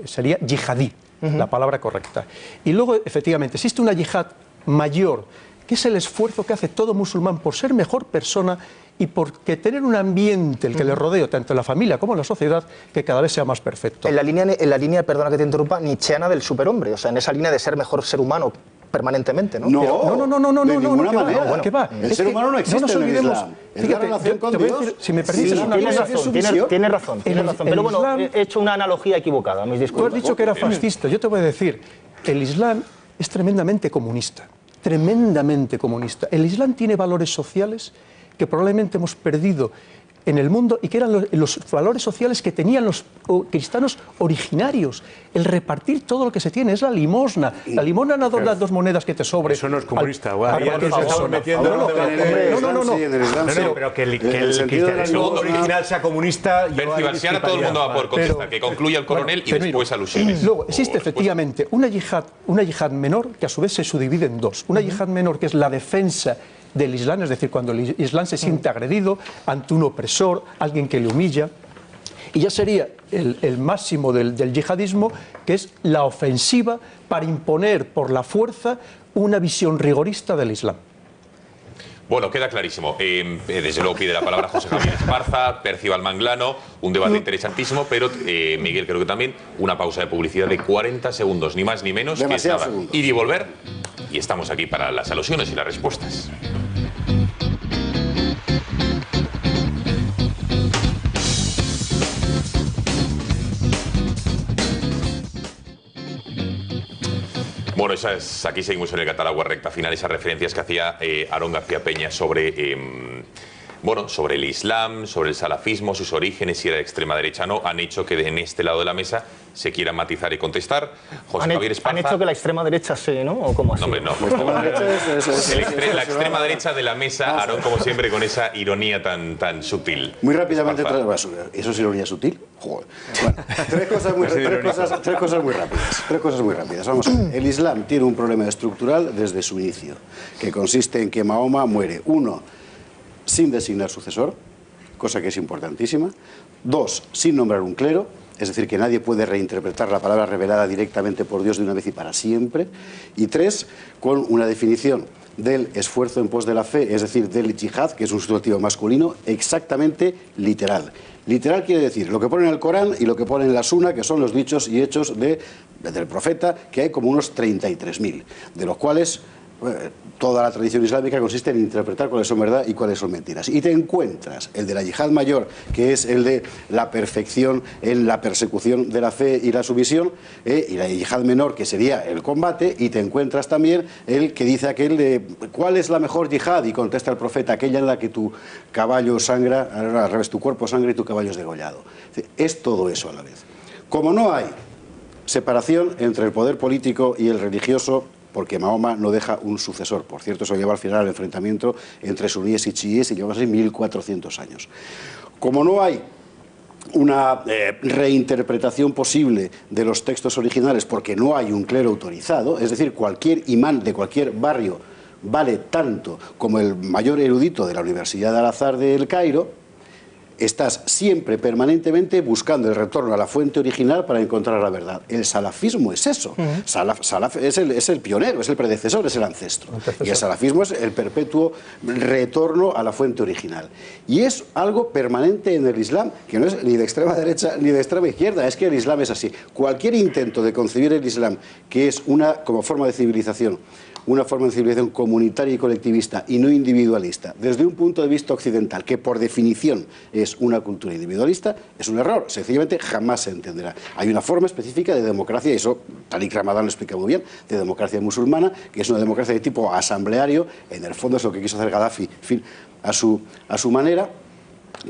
sería yihadí, la palabra correcta. Y luego, efectivamente, existe una yihad mayor, que es el esfuerzo que hace todo musulmán por ser mejor persona y por tener un ambiente, el que le rodea, tanto en la familia como en la sociedad, que cada vez sea más perfecto. En la línea, perdona que te interrumpa, nietzscheana del superhombre, o sea, en esa línea de ser mejor ser humano permanentemente, ¿no? No, de ninguna manera. Bueno, ¿qué va? El ser humano no existe no nos olvidemos, en el Islam. Es fíjate, la relación con te voy a Dios. decir, si me permites, Sí, una tienes razón. Pero bueno, Islam, he hecho una analogía equivocada, mis tú disculpas. has dicho que era fascista. Yo te voy a decir, el Islam es tremendamente comunista. Tremendamente comunista. El Islam tiene valores sociales que probablemente hemos perdido en el mundo y que eran los valores sociales que tenían los cristianos originarios. El repartir todo lo que se tiene es la limosna. La limosna no da las 2 monedas que te sobre. Eso no es comunista, pero que el cristianismo original sea comunista. Percival, si ahora todo el mundo va por contestar, que concluya el coronel y después alusiones. Luego, existe efectivamente una yihad menor que a su vez se subdivide en 2. Una yihad menor que es la defensa del Islam, es decir, cuando el Islam se siente agredido ante un opresor, alguien que le humilla. Y ya sería el máximo del yihadismo, que es la ofensiva para imponer por la fuerza una visión rigorista del Islam. Bueno, queda clarísimo. Desde luego pide la palabra José Javier Esparza, Percival Manglano, un debate interesantísimo, pero Miguel, creo que también una pausa de publicidad de 40 segundos, ni más ni menos, que es nada. Ir y volver, y estamos aquí para las alusiones y las respuestas. Bueno, aquí seguimos en el catálogo recta final, esas referencias que hacía Aarón García Peña sobre, sobre el Islam, sobre el salafismo, sus orígenes, si era de extrema derecha o no, han hecho que en este lado de la mesa se quieran matizar y contestar. José Javier Esparza. Han hecho que la extrema derecha se, ¿no? ¿O cómo así? No, hombre, no. La extrema derecha de la mesa, Aarón, como siempre, con esa ironía tan sutil. Muy rápidamente, ¿eso es ironía sutil? Joder. Bueno, tres cosas muy rápidas. Vamos a ver. El Islam tiene un problema estructural desde su inicio, que consiste en que Mahoma muere, 1, sin designar sucesor, cosa que es importantísima. 2, sin nombrar un clero, es decir, que nadie puede reinterpretar la palabra revelada directamente por Dios de una vez y para siempre. Y 3, con una definición del esfuerzo en pos de la fe, es decir, del yihad, que es un sustantivo masculino, exactamente literal. Literal quiere decir lo que pone en el Corán y lo que pone en la Sunna, que son los dichos y hechos del profeta, que hay como unos 33.000, de los cuales toda la tradición islámica consiste en interpretar cuáles son verdad y cuáles son mentiras. Y te encuentras el de la yihad mayor, que es el de la perfección en la persecución de la fe y la sumisión, y la yihad menor, que sería el combate, y te encuentras también el que dice aquel de ¿cuál es la mejor yihad? Y contesta el profeta, aquella en la que tu caballo sangra, al revés, tu cuerpo sangra y tu caballo es degollado. Es todo eso a la vez. Como no hay separación entre el poder político y el religioso, porque Mahoma no deja un sucesor. Por cierto, eso lleva al final al enfrentamiento entre suníes y chiíes y llevamos así 1400 años. Como no hay una reinterpretación posible de los textos originales porque no hay un clero autorizado, es decir, cualquier imán de cualquier barrio vale tanto como el mayor erudito de la Universidad de Al-Azhar del Cairo, estás siempre, permanentemente, buscando el retorno a la fuente original para encontrar la verdad. El salafismo es eso. Salaf es el pionero, es el predecesor, es el ancestro. Y el salafismo es el perpetuo retorno a la fuente original. Y es algo permanente en el Islam, que no es ni de extrema derecha ni de extrema izquierda, es que el Islam es así. Cualquier intento de concebir el Islam, que es como forma de civilización, una forma de civilización comunitaria y colectivista y no individualista, desde un punto de vista occidental, que por definición es una cultura individualista, es un error. Sencillamente jamás se entenderá. Hay una forma específica de democracia, y eso Tariq Ramadan lo explica muy bien, de democracia musulmana, que es una democracia de tipo asambleario. En el fondo es lo que quiso hacer Gaddafi, en fin, a su manera.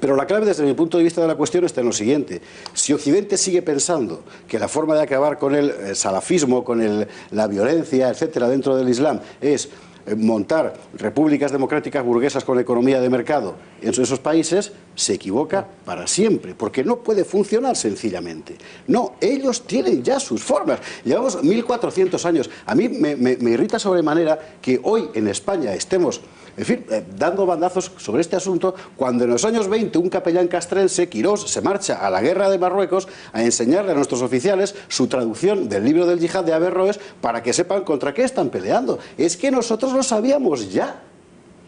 Pero la clave, desde mi punto de vista de la cuestión, está en lo siguiente. Si Occidente sigue pensando que la forma de acabar con el salafismo, con la violencia, etcétera, dentro del Islam, es montar repúblicas democráticas burguesas con economía de mercado en esos países, se equivoca para siempre, porque no puede funcionar sencillamente. No, ellos tienen ya sus formas. Llevamos 1400 años. A mí me irrita sobremanera que hoy en España estemos, en fin, dando bandazos sobre este asunto, cuando en los años 20 un capellán castrense, Quirós, se marcha a la guerra de Marruecos a enseñarle a nuestros oficiales su traducción del libro del Yihad de Averroes para que sepan contra qué están peleando. Es que nosotros lo sabíamos ya,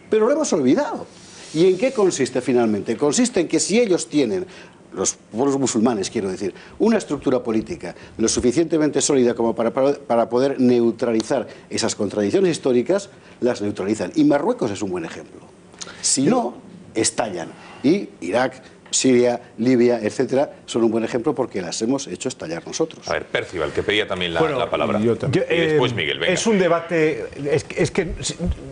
pero lo hemos olvidado. ¿Y en qué consiste finalmente? Consiste en que si ellos tienen, los pueblos musulmanes, quiero decir, una estructura política lo suficientemente sólida como para poder neutralizar esas contradicciones históricas, las neutralizan. Y Marruecos es un buen ejemplo. Si no, estallan. Y Irak, Siria, Libia, etcétera, son un buen ejemplo porque las hemos hecho estallar nosotros. A ver, Percival, que pedía también la palabra. Yo y después Miguel, venga. Es un debate, es que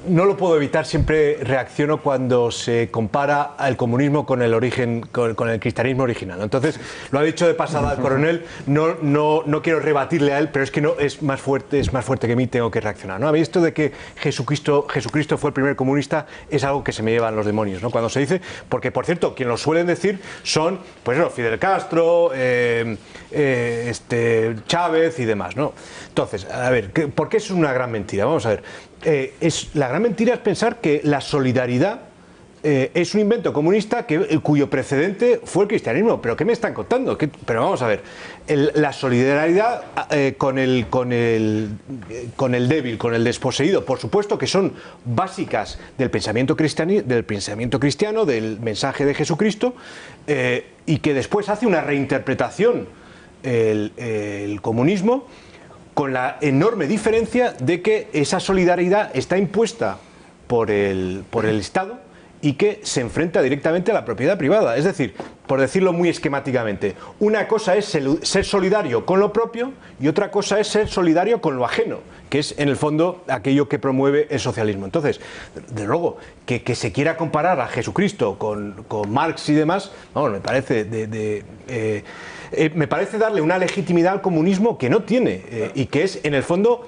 no lo puedo evitar, siempre reacciono cuando se compara al comunismo con el origen, con el cristianismo original. Entonces, lo ha dicho de pasada el coronel, no quiero rebatirle a él, pero es que no es más fuerte que mí, tengo que reaccionar, ¿no? A mí esto de que Jesucristo fue el primer comunista es algo que se me llevan los demonios, ¿no? Cuando se dice, porque por cierto, quien lo suelen decir son, pues no, Fidel Castro, Chávez y demás, ¿no? Entonces, a ver, ¿por qué es una gran mentira? Vamos a ver, la gran mentira es pensar que la solidaridad es un invento comunista cuyo precedente fue el cristianismo. ¿Pero qué me están contando? Pero vamos a ver, la solidaridad con el débil, con el desposeído, por supuesto que son básicas del pensamiento cristiano, del mensaje de Jesucristo, y que después hace una reinterpretación el comunismo, con la enorme diferencia de que esa solidaridad está impuesta por el Estado y que se enfrenta directamente a la propiedad privada. Es decir, por decirlo muy esquemáticamente, una cosa es ser solidario con lo propio y otra cosa es ser solidario con lo ajeno, que es en el fondo aquello que promueve el socialismo. Entonces, de luego, que se quiera comparar a Jesucristo con Marx y demás, vamos, me parece darle una legitimidad al comunismo que no tiene, y que es en el fondo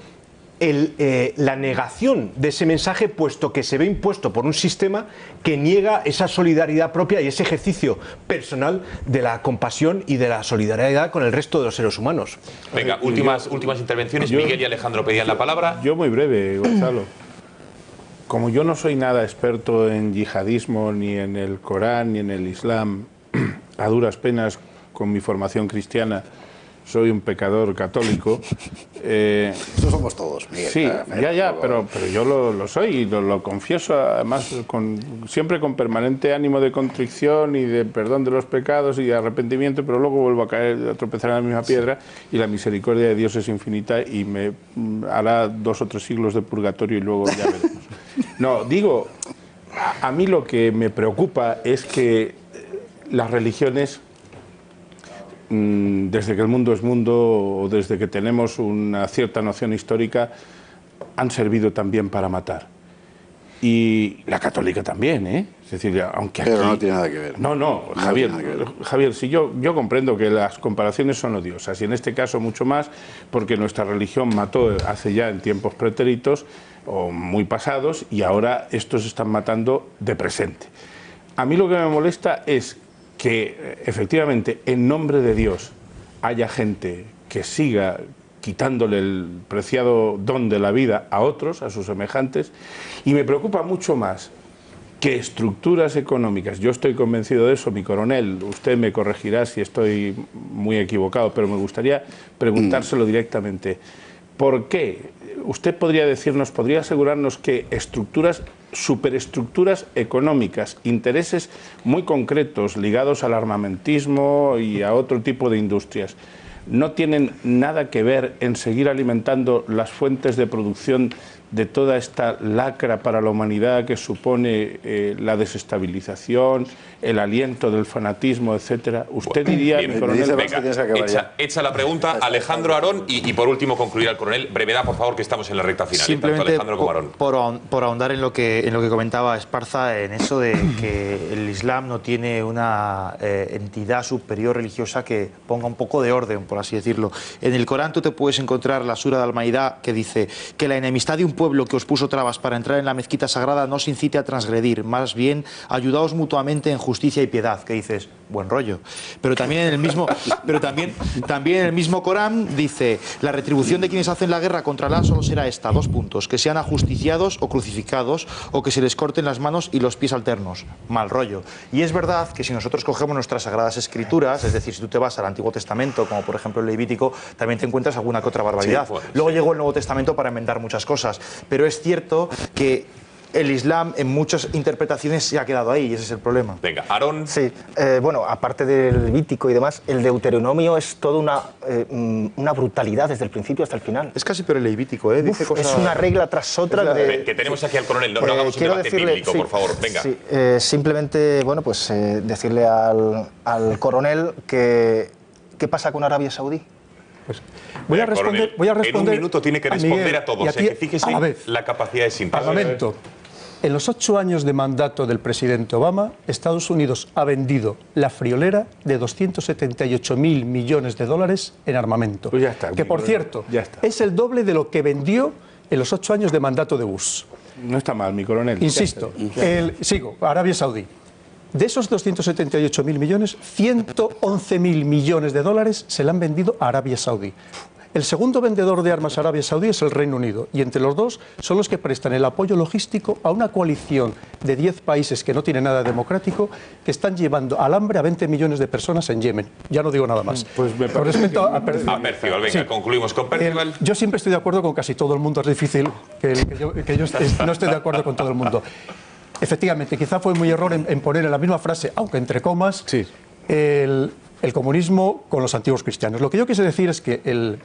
la negación de ese mensaje, puesto que se ve impuesto por un sistema que niega esa solidaridad propia y ese ejercicio personal de la compasión y de la solidaridad con el resto de los seres humanos. Venga, últimas intervenciones. Miguel y Alejandro pedían la palabra. Yo muy breve, Gonzalo. Como yo no soy nada experto en yihadismo, ni en el Corán, ni en el Islam, a duras penas con mi formación cristiana, soy un pecador católico. Eso somos todos, Miguel. Sí, pero yo lo soy y lo confieso, además siempre con permanente ánimo de contrición y de perdón de los pecados y de arrepentimiento, pero luego vuelvo a caer, a tropezar en la misma piedra, y la misericordia de Dios es infinita y me hará 2 o 3 siglos de purgatorio y luego ya veremos. No, digo, a mí lo que me preocupa es que las religiones, desde que el mundo es mundo o desde que tenemos una cierta noción histórica, han servido también para matar. Y la católica también, ¿eh? Es decir, aunque aquí... Pero no tiene nada que ver. No, Javier, si yo comprendo que las comparaciones son odiosas, y en este caso mucho más, porque nuestra religión mató hace ya en tiempos pretéritos o muy pasados, y ahora estos están matando de presente. A mí lo que me molesta es que efectivamente en nombre de Dios haya gente que siga quitándole el preciado don de la vida a otros, a sus semejantes, y me preocupa mucho más que estructuras económicas, yo estoy convencido de eso, mi coronel, usted me corregirá si estoy muy equivocado, pero me gustaría preguntárselo directamente. ¿Por qué? Usted podría decirnos, podría asegurarnos que superestructuras económicas, intereses muy concretos ligados al armamentismo y a otro tipo de industrias, no tienen nada que ver en seguir alimentando las fuentes de producción de toda esta lacra para la humanidad que supone la desestabilización, el aliento del fanatismo, etcétera? Usted diría, bien, coronel, venga, hecha la pregunta, Alejandro Aarón, y por último concluirá el coronel. Brevedad, por favor, que estamos en la recta final. Simplemente tanto Alejandro como Aarón. por ahondar en lo que comentaba Esparza, en eso de que el Islam no tiene una entidad superior religiosa que ponga un poco de orden, por así decirlo. En el Corán tú te puedes encontrar la sura de Al-Maidá que dice que la enemistad de un pueblo que os puso trabas para entrar en la mezquita sagrada no os incite a transgredir, más bien ayudaos mutuamente en justicia y piedad, que dices, buen rollo. Pero también en el mismo, también en el mismo Corán dice, la retribución de quienes hacen la guerra contra Alá solo será esta, 2 puntos, que sean ajusticiados o crucificados o que se les corten las manos y los pies alternos, mal rollo. Y es verdad que si nosotros cogemos nuestras sagradas escrituras, es decir, si tú te vas al Antiguo Testamento, como por ejemplo el Levítico, también te encuentras alguna que otra barbaridad. Sí, luego llegó el Nuevo Testamento para enmendar muchas cosas, pero es cierto que el Islam en muchas interpretaciones se ha quedado ahí y ese es el problema. Venga, Aarón. Sí, bueno, aparte del Levítico y demás, el Deuteronomio es toda una brutalidad desde el principio hasta el final. Es casi peor el Levítico, ¿eh? Dice cosas... Es una regla tras otra. Que tenemos aquí al coronel, no hagamos un debate bíblico, por favor, venga. Sí, simplemente, bueno, pues decirle al coronel que ¿qué pasa con Arabia Saudí? Pues voy a responder. En un minuto tiene que responder Miguel, a todos. que fíjese la capacidad de síntesis. Parlamento. En los 8 años de mandato del presidente Obama, Estados Unidos ha vendido la friolera de 278.000 millones de dólares en armamento. Pues ya está, que, por cierto, es el doble de lo que vendió en los 8 años de mandato de Bush. No está mal, mi coronel. Insisto, sigo, Arabia Saudí. De esos 278.000 millones, 111.000 millones de dólares se le han vendido a Arabia Saudí. El segundo vendedor de armas a Arabia Saudí es el Reino Unido, y entre los dos son los que prestan el apoyo logístico a una coalición de 10 países que no tiene nada democrático, que están llevando al hambre a 20 millones de personas en Yemen. Ya no digo nada más. Pues me con respecto a Percival, venga, sí. Concluimos con Percival. Yo siempre estoy de acuerdo con casi todo el mundo, es difícil que yo no esté de acuerdo con todo el mundo. Efectivamente, quizá fue muy error en poner en la misma frase, aunque entre comas, sí, el comunismo con los antiguos cristianos. Lo que yo quise decir es que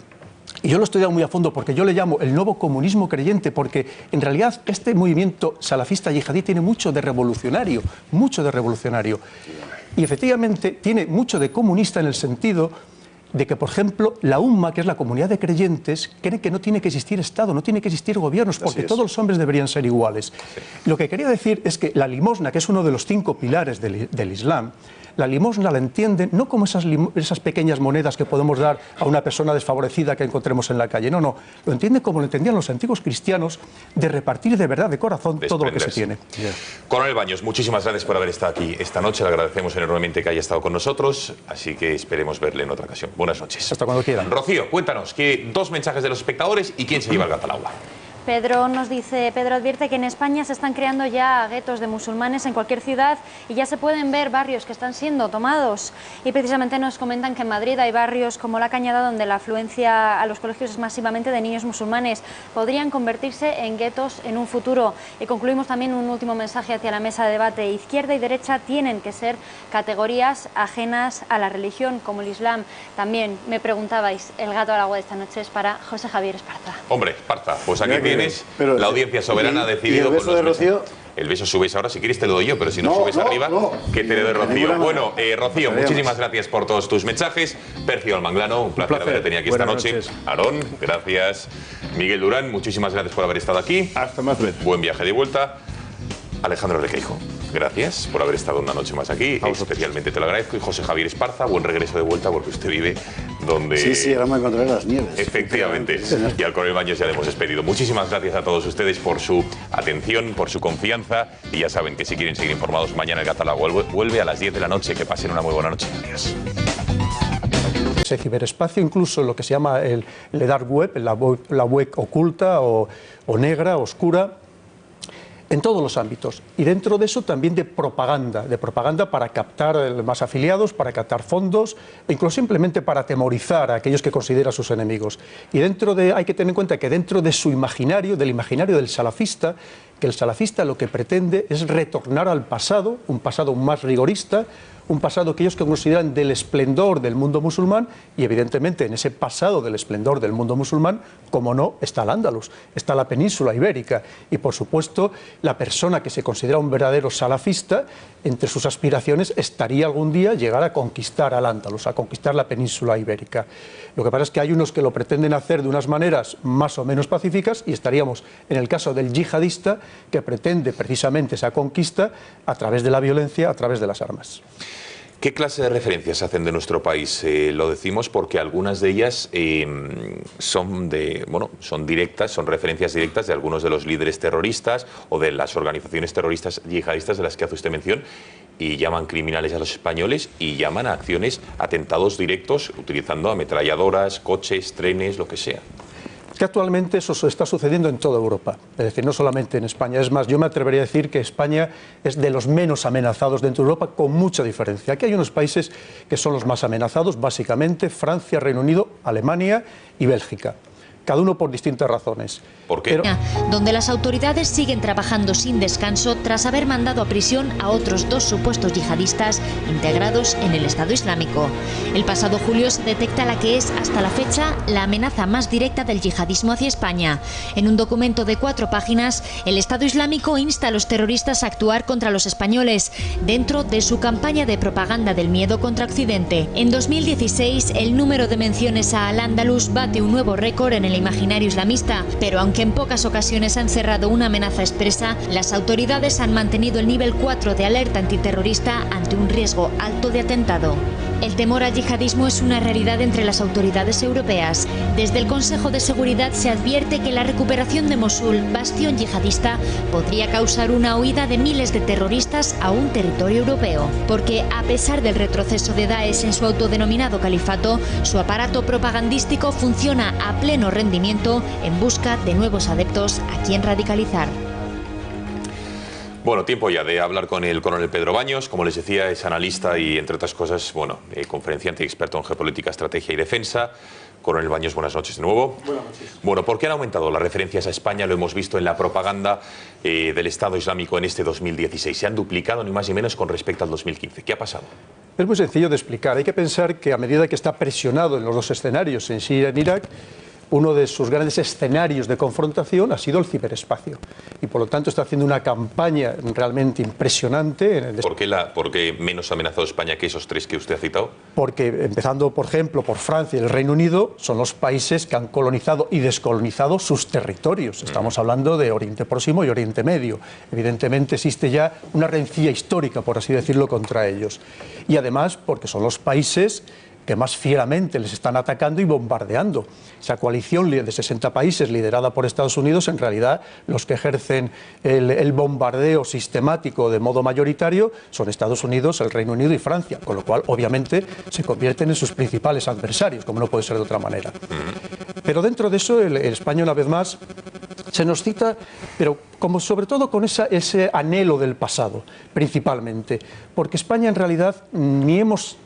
y yo lo he estudiado muy a fondo porque yo le llamo el nuevo comunismo creyente, porque en realidad este movimiento salafista yihadí tiene mucho de revolucionario, y efectivamente tiene mucho de comunista en el sentido de que, por ejemplo, la UMMA, que es la comunidad de creyentes, cree que no tiene que existir Estado, no tiene que existir gobiernos, porque todos los hombres deberían ser iguales. Lo que quería decir es que la limosna, que es uno de los 5 pilares del Islam, la limosna la entienden no como esas pequeñas monedas que podemos dar a una persona desfavorecida que encontremos en la calle, no, lo entienden como lo entendían los antiguos cristianos, de repartir de verdad, de corazón, todo lo que se tiene. Coronel Baños, muchísimas gracias por haber estado aquí esta noche, le agradecemos enormemente que haya estado con nosotros, así que esperemos verle en otra ocasión. Buenas noches. Hasta cuando quieran. Rocío, cuéntanos, 2 mensajes de los espectadores y quién se lleva el gato al aula. Pedro advierte que en España se están creando ya guetos de musulmanes en cualquier ciudad y ya se pueden ver barrios que están siendo tomados. Y precisamente nos comentan que en Madrid hay barrios como La Cañada donde la afluencia a los colegios es masivamente de niños musulmanes. Podrían convertirse en guetos en un futuro. Y concluimos también un último mensaje hacia la mesa de debate. Izquierda y derecha tienen que ser categorías ajenas a la religión, como el Islam. También me preguntabais, el gato al agua de esta noche es para José Javier Esparza. Hombre, Esparza, pues aquí tienes. La audiencia soberana ha decidido. ¿Y el beso de Rocío? El beso subes ahora, si quieres te lo doy yo, pero si no subes arriba, que te le doy Rocío. Bueno, Rocío, muchísimas gracias por todos tus mensajes. Percival Manglano, un placer haberte tenido aquí esta noche. Aarón, gracias. Miguel Durán, muchísimas gracias por haber estado aquí. Hasta más veces. Buen viaje de vuelta. Alejandro Requeijo, gracias por haber estado una noche más aquí, especialmente te lo agradezco. Y José Javier Esparza, buen regreso de vuelta porque usted vive donde... Sí, ahora me encontraré las nieves. Efectivamente, y al coronel Baños ya le hemos despedido. Muchísimas gracias a todos ustedes por su atención, por su confianza, y ya saben que si quieren seguir informados, mañana el Gato vuelve a las 10 de la noche. Que pasen una muy buena noche. Adiós. Ese ciberespacio, incluso lo que se llama el dark web, la web oculta o negra, oscura, en todos los ámbitos, y dentro de eso también de propaganda para captar más afiliados, para captar fondos, e incluso simplemente para atemorizar a aquellos que considera sus enemigos. Y hay que tener en cuenta que dentro de su imaginario, del imaginario del salafista, que el salafista lo que pretende es retornar al pasado, un pasado más rigorista, un pasado que ellos consideran del esplendor del mundo musulmán, y evidentemente en ese pasado del esplendor del mundo musulmán, como no, está el Andalus, está la península ibérica, y por supuesto la persona que se considera un verdadero salafista, entre sus aspiraciones estaría algún día llegar a conquistar al Andalus, a conquistar la península ibérica. Lo que pasa es que hay unos que lo pretenden hacer de unas maneras más o menos pacíficas, y estaríamos en el caso del yihadista, que pretende precisamente esa conquista a través de la violencia, a través de las armas. ¿Qué clase de referencias hacen de nuestro país? Lo decimos porque algunas de ellas son directas, son referencias directas de algunos de los líderes terroristas o de las organizaciones terroristas yihadistas de las que hace usted mención, y llaman criminales a los españoles y llaman a acciones, atentados directos, utilizando ametralladoras, coches, trenes, lo que sea. Que actualmente eso está sucediendo en toda Europa, es decir, no solamente en España. Es más, yo me atrevería a decir que España es de los menos amenazados dentro de Europa, con mucha diferencia. Aquí hay unos países que son los más amenazados, básicamente Francia, Reino Unido, Alemania y Bélgica. Cada uno por distintas razones. ¿Por qué? Donde las autoridades siguen trabajando sin descanso tras haber mandado a prisión a otros 2 supuestos yihadistas integrados en el Estado Islámico. El pasado julio se detecta la que es, hasta la fecha, la amenaza más directa del yihadismo hacia España. En un documento de 4 páginas, el Estado Islámico insta a los terroristas a actuar contra los españoles, dentro de su campaña de propaganda del miedo contra Occidente. En 2016, el número de menciones a Al-Ándalus bate un nuevo récord en el imaginario islamista, pero aunque en pocas ocasiones han cerrado una amenaza expresa, las autoridades han mantenido el nivel 4 de alerta antiterrorista ante un riesgo alto de atentado. El temor al yihadismo es una realidad entre las autoridades europeas. Desde el Consejo de Seguridad se advierte que la recuperación de Mosul, bastión yihadista, podría causar una huida de miles de terroristas a un territorio europeo. Porque, a pesar del retroceso de Daesh en su autodenominado califato, su aparato propagandístico funciona a pleno rendimiento en busca de nuevos adeptos a quien radicalizar. Bueno, tiempo ya de hablar con el coronel Pedro Baños. Como les decía, es analista y, entre otras cosas, conferenciante y experto en geopolítica, estrategia y defensa. Coronel Baños, buenas noches de nuevo. Buenas noches. Bueno, ¿por qué han aumentado las referencias a España? Lo hemos visto en la propaganda del Estado Islámico en este 2016. Se han duplicado ni más ni menos con respecto al 2015. ¿Qué ha pasado? Es muy sencillo de explicar. Hay que pensar que a medida que está presionado en los 2 escenarios, en Siria y en Irak, uno de sus grandes escenarios de confrontación ha sido el ciberespacio, y por lo tanto está haciendo una campaña realmente impresionante. ¿Por qué menos amenazado España que esos 3 que usted ha citado? Porque, empezando por ejemplo por Francia y el Reino Unido, son los países que han colonizado y descolonizado sus territorios. Estamos hablando de Oriente Próximo y Oriente Medio. Evidentemente existe ya una rencilla histórica, por así decirlo, contra ellos. Y además porque son los países que más fieramente les están atacando y bombardeando. Esa coalición de 60 países liderada por Estados Unidos, en realidad los que ejercen el bombardeo sistemático de modo mayoritario son Estados Unidos, el Reino Unido y Francia, con lo cual obviamente se convierten en sus principales adversarios, como no puede ser de otra manera. Pero dentro de eso, el España, una vez más, se nos cita, pero como sobre todo con ese anhelo del pasado, principalmente, porque España en realidad ni hemos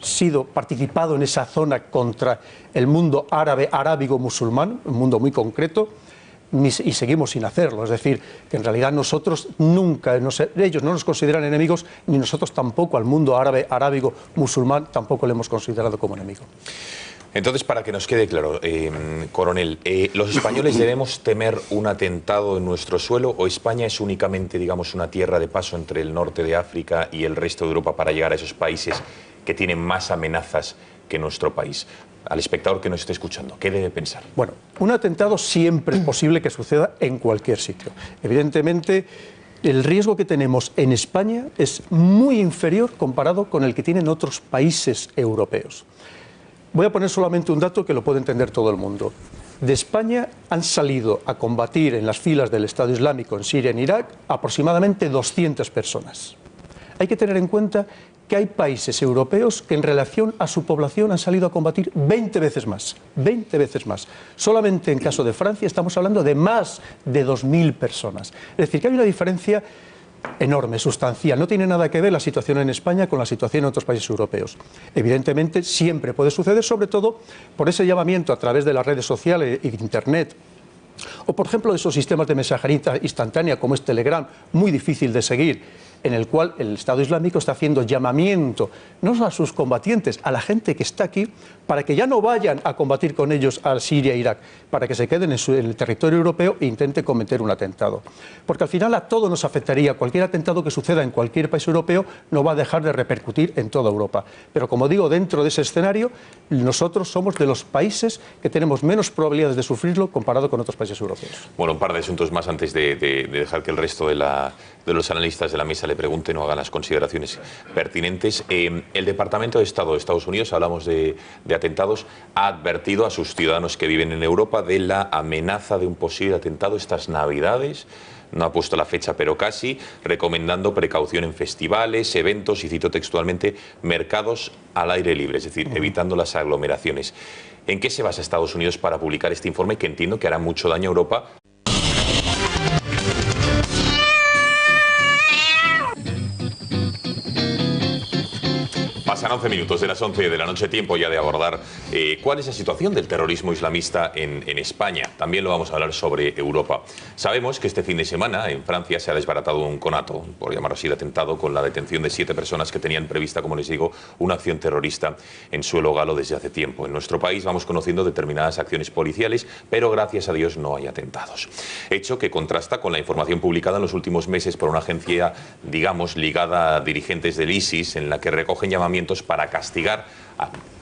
participado en esa zona contra el mundo arábigo-musulmán, un mundo muy concreto, y seguimos sin hacerlo. Es decir, que en realidad nosotros nunca, ellos no nos consideran enemigos, ni nosotros tampoco al mundo arábigo-musulmán tampoco le hemos considerado como enemigo. Entonces, para que nos quede claro, coronel, ¿los españoles debemos temer un atentado en nuestro suelo, o España es únicamente, digamos, una tierra de paso entre el norte de África y el resto de Europa para llegar a esos países que tienen más amenazas que nuestro país? Al espectador que nos esté escuchando, ¿qué debe pensar? Bueno, un atentado siempre es posible que suceda en cualquier sitio. Evidentemente, el riesgo que tenemos en España es muy inferior comparado con el que tienen otros países europeos. Voy a poner solamente un dato que lo puede entender todo el mundo. De España han salido a combatir en las filas del Estado Islámico en Siria y en Irak aproximadamente 200 personas. Hay que tener en cuenta que hay países europeos que en relación a su población han salido a combatir 20 veces más. 20 veces más. Solamente en caso de Francia estamos hablando de más de 2.000 personas. Es decir, que hay una diferencia enorme, sustancial. No tiene nada que ver la situación en España con la situación en otros países europeos. Evidentemente, siempre puede suceder, sobre todo por ese llamamiento a través de las redes sociales e Internet, o por ejemplo de esos sistemas de mensajería instantánea como es Telegram, muy difícil de seguir, en el cual el Estado Islámico está haciendo llamamiento no a sus combatientes, a la gente que está aquí, para que ya no vayan a combatir con ellos a Siria e Irak, para que se queden en el territorio europeo e intenten cometer un atentado. Porque al final a todos nos afectaría, cualquier atentado que suceda en cualquier país europeo no va a dejar de repercutir en toda Europa. Pero como digo, dentro de ese escenario, nosotros somos de los países que tenemos menos probabilidades de sufrirlo comparado con otros países europeos. Bueno, un par de asuntos más antes de dejar que el resto de los analistas de la mesa le pregunten o hagan las consideraciones pertinentes. El Departamento de Estado de Estados Unidos, hablamos de atentados, ha advertido a sus ciudadanos que viven en Europa de la amenaza de un posible atentado estas Navidades. No ha puesto la fecha, pero casi, recomendando precaución en festivales, eventos y, cito textualmente, mercados al aire libre, es decir, evitando las aglomeraciones. ¿En qué se basa Estados Unidos para publicar este informe que entiendo que hará mucho daño a Europa? Pasan 11 minutos de las 11 de la noche, tiempo ya de abordar cuál es la situación del terrorismo islamista en España. También lo vamos a hablar sobre Europa. Sabemos que este fin de semana en Francia se ha desbaratado un conato, por llamarlo así, de atentado, con la detención de 7 personas que tenían prevista, como les digo, una acción terrorista en suelo galo desde hace tiempo. En nuestro país vamos conociendo determinadas acciones policiales, pero gracias a Dios no hay atentados. Hecho que contrasta con la información publicada en los últimos meses por una agencia, digamos, ligada a dirigentes del ISIS, en la que recogen llamamientos para castigar,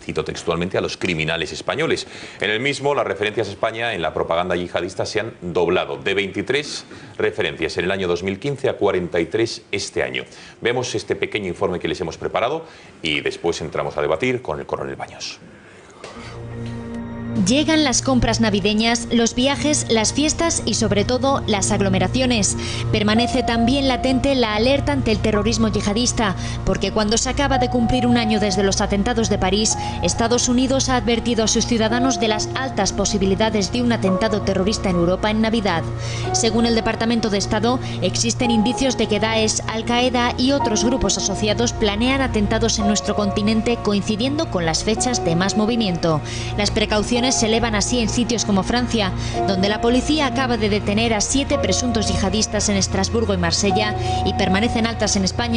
cito textualmente, a los criminales españoles. En el mismo, las referencias a España en la propaganda yihadista se han doblado, de 23 referencias en el año 2015 a 43 este año. Vemos este pequeño informe que les hemos preparado y después entramos a debatir con el coronel Baños. Llegan las compras navideñas, los viajes, las fiestas y sobre todo las aglomeraciones. Permanece también latente la alerta ante el terrorismo yihadista, porque cuando se acaba de cumplir un año desde los atentados de París, Estados Unidos ha advertido a sus ciudadanos de las altas posibilidades de un atentado terrorista en Europa en Navidad. Según el Departamento de Estado, existen indicios de que Daesh, Al-Qaeda y otros grupos asociados planean atentados en nuestro continente coincidiendo con las fechas de más movimiento. Las precauciones se elevan así en sitios como Francia, donde la policía acaba de detener a 7 presuntos yihadistas en Estrasburgo y Marsella y permanecen altas en España.